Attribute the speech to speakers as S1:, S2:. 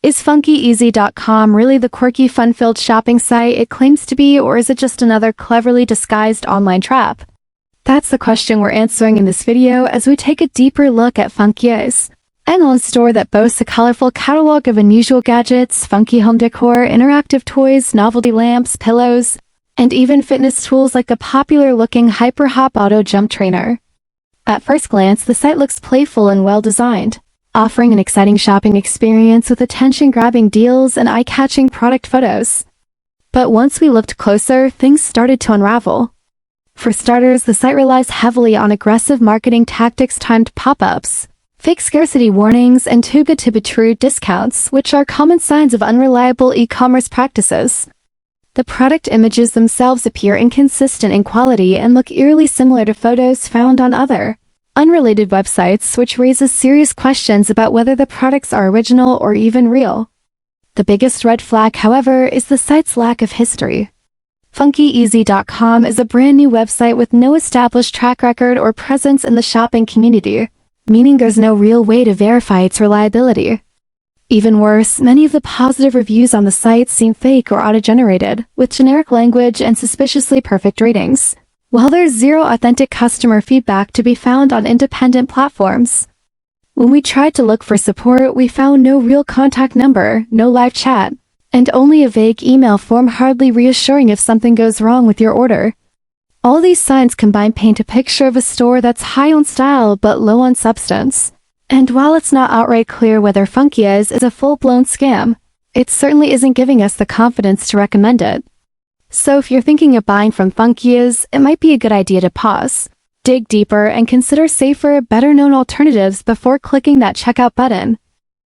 S1: Is FunkyEasy.com really the quirky, fun-filled shopping site it claims to be, or is it just another cleverly disguised online trap? That's the question we're answering in this video as we take a deeper look at FunkyEasy, an online store that boasts a colorful catalog of unusual gadgets, funky home decor, interactive toys, novelty lamps, pillows, and even fitness tools like the popular-looking Hyperhop Auto Jump Trainer. At first glance, the site looks playful and well-designed, offering an exciting shopping experience with attention-grabbing deals and eye-catching product photos. But once we looked closer, things started to unravel. For starters, the site relies heavily on aggressive marketing tactics, timed pop-ups, fake scarcity warnings, and too-good-to-be-true discounts, which are common signs of unreliable e-commerce practices. The product images themselves appear inconsistent in quality and look eerily similar to photos found on other, unrelated websites, which raises serious questions about whether the products are original or even real. The biggest red flag, however, is the site's lack of history. FunkyEasy.com is a brand new website with no established track record or presence in the shopping community, meaning there's no real way to verify its reliability. Even worse, many of the positive reviews on the site seem fake or auto-generated, with generic language and suspiciously perfect ratings, while there's zero authentic customer feedback to be found on independent platforms. When we tried to look for support, we found no real contact number, no live chat, and only a vague email form hardly reassuring if something goes wrong with your order. All these signs combined paint a picture of a store that's high on style but low on substance. And while it's not outright clear whether FunkyEasy is a full-blown scam, it certainly isn't giving us the confidence to recommend it. So if you're thinking of buying from FunkyEasy, it might be a good idea to pause, dig deeper, and consider safer, better-known alternatives before clicking that checkout button.